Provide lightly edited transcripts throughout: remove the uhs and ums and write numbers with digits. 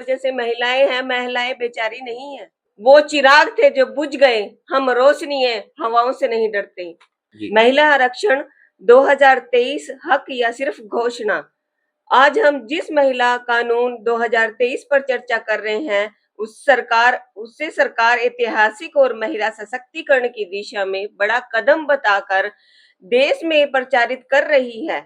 जैसे महिलाएं हैं, महिलाएं बेचारी नहीं है। वो चिराग थे जो बुझ गए, हम रोशनी है, हवाओं से नहीं डरते। महिला आरक्षण 2023 हक या सिर्फ घोषणा? आज हम जिस महिला कानून 2023 पर चर्चा कर रहे हैं, उससे सरकार ऐतिहासिक और महिला सशक्तिकरण की दिशा में बड़ा कदम बताकर देश में प्रचारित कर रही है।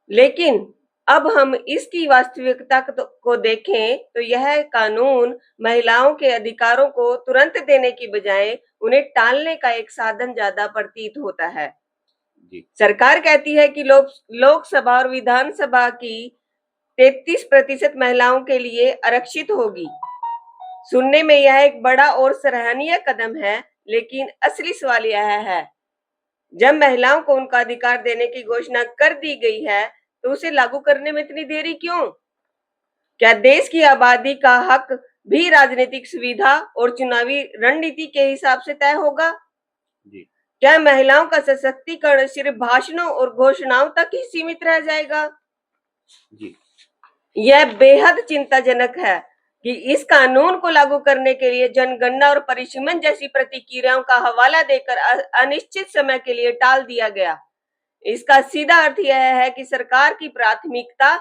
लेकिन अब हम इसकी वास्तविकता को देखें तो यह कानून महिलाओं के अधिकारों को तुरंत देने की बजाय उन्हें टालने का एक साधन ज्यादा प्रतीत होता है। सरकार कहती है कि लोकसभा और विधानसभा की 33% महिलाओं के लिए आरक्षित होगी। सुनने में यह एक बड़ा और सराहनीय कदम है, लेकिन असली सवाल यह है, जब महिलाओं को उनका अधिकार देने की घोषणा कर दी गई है तो उसे लागू करने में इतनी देरी क्यों? क्या देश की आबादी का हक भी राजनीतिक सुविधा और चुनावी रणनीति के हिसाब से तय होगा? क्या महिलाओं का सशक्तिकरण सिर्फ भाषणों और घोषणाओं तक ही सीमित रह जाएगा? यह बेहद चिंताजनक है कि इस कानून को लागू करने के लिए जनगणना और परिसीमन जैसी प्रतिक्रियाओं का हवाला देकर अनिश्चित समय के लिए टाल दिया गया। इसका सीधा अर्थ यह है कि सरकार की प्राथमिकता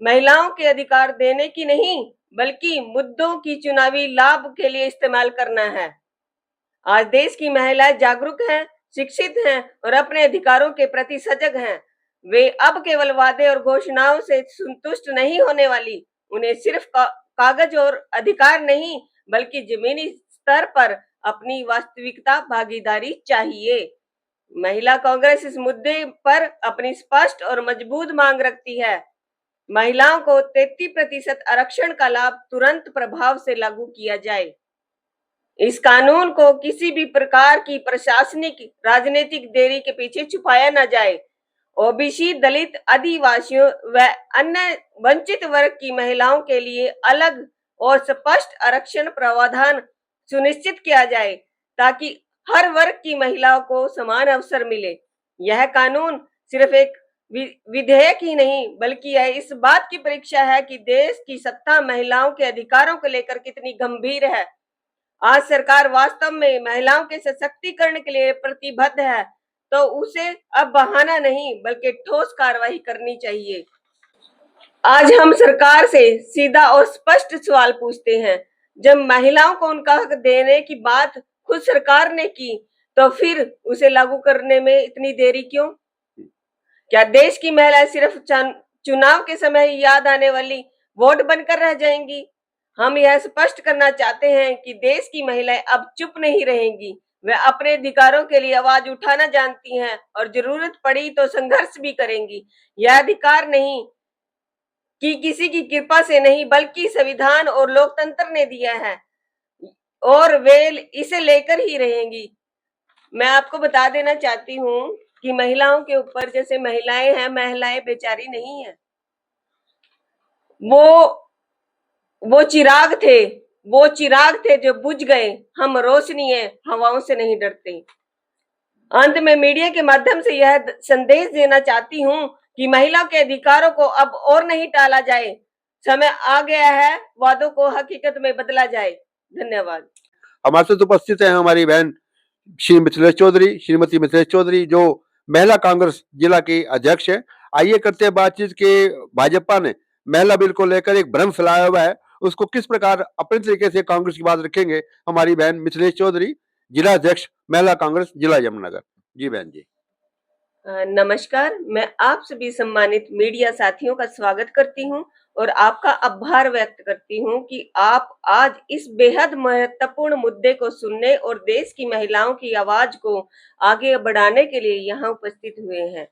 महिलाओं के अधिकार देने की नहीं, बल्कि मुद्दों की चुनावी लाभ के लिए इस्तेमाल करना है। आज देश की महिलाएं जागरूक हैं, शिक्षित हैं और अपने अधिकारों के प्रति सजग हैं। वे अब केवल वादे और घोषणाओं से संतुष्ट नहीं होने वाली। उन्हें सिर्फ कागज और अधिकार नहीं, बल्कि जमीनी स्तर पर अपनी वास्तविकता भागीदारी चाहिए। महिला कांग्रेस इस मुद्दे पर अपनी स्पष्ट और मजबूत मांग रखती है। महिलाओं को 33% आरक्षण का लाभ तुरंत प्रभाव से लागू किया जाए। इस कानून को किसी भी प्रकार की प्रशासनिक राजनीतिक देरी के पीछे छुपाया न जाए। ओबीसी, दलित, आदिवासियों व अन्य वंचित वर्ग की महिलाओं के लिए अलग और स्पष्ट आरक्षण प्रावधान सुनिश्चित किया जाए, ताकि हर वर्ग की महिलाओं को समान अवसर मिले। यह कानून सिर्फ एक विधेयक ही नहीं, बल्कि यह इस बात की परीक्षा है कि देश की सत्ता महिलाओं के अधिकारों को लेकर कितनी गंभीर है। आज सरकार वास्तव में महिलाओं के सशक्तिकरण के लिए प्रतिबद्ध है, तो उसे अब बहाना नहीं, बल्कि ठोस कार्रवाई करनी चाहिए। आज हम सरकार से सीधा और स्पष्ट सवाल पूछते हैं, जब महिलाओं को उनका हक देने की बात खुद सरकार ने की, तो फिर उसे लागू करने में इतनी देरी क्यों? क्या देश की महिलाएं सिर्फ चुनाव के समय याद आने वाली वोट बनकर रह जाएंगी? हम यह स्पष्ट करना चाहते हैं कि देश की महिलाएं अब चुप नहीं रहेंगी। वे अपने अधिकारों के लिए आवाज उठाना जानती हैं और जरूरत पड़ी तो संघर्ष भी करेंगी। यह अधिकार नहीं कि किसी की कृपा से नहीं, बल्कि संविधान और लोकतंत्र ने दिया है और वे इसे लेकर ही रहेंगी। मैं आपको बता देना चाहती हूँ कि महिलाओं के ऊपर, जैसे महिलाएं हैं, महिलाएं बेचारी नहीं है। वो चिराग थे जो बुझ गए, हम रोशनी है, हवाओं से नहीं डरते। अंत में मीडिया के माध्यम से यह संदेश देना चाहती हूँ कि महिलाओं के अधिकारों को अब और नहीं टाला जाए। समय आ गया है, वादों को हकीकत में बदला जाए। धन्यवाद। हमारे साथ उपस्थित है हमारी बहन श्रीमती मिथिलेश चौधरी, जो महिला कांग्रेस जिला की अध्यक्ष है। आइए करते हैं बातचीत के भाजपा ने महिला बिल को लेकर एक भ्रम फैलाया हुआ है, उसको किस प्रकार अपने तरीके से कांग्रेस की बात रखेंगे हमारी बहन मिथिलेश चौधरी, जिला अध्यक्ष महिला कांग्रेस जिला यमुनानगर। जी बहन जी। नमस्कार, मैं आप सभी सम्मानित मीडिया साथियों का स्वागत करती हूं और आपका आभार व्यक्त करती हूं कि आप आज इस बेहद महत्वपूर्ण मुद्दे को सुनने और देश की महिलाओं की आवाज को आगे बढ़ाने के लिए यहाँ उपस्थित हुए हैं।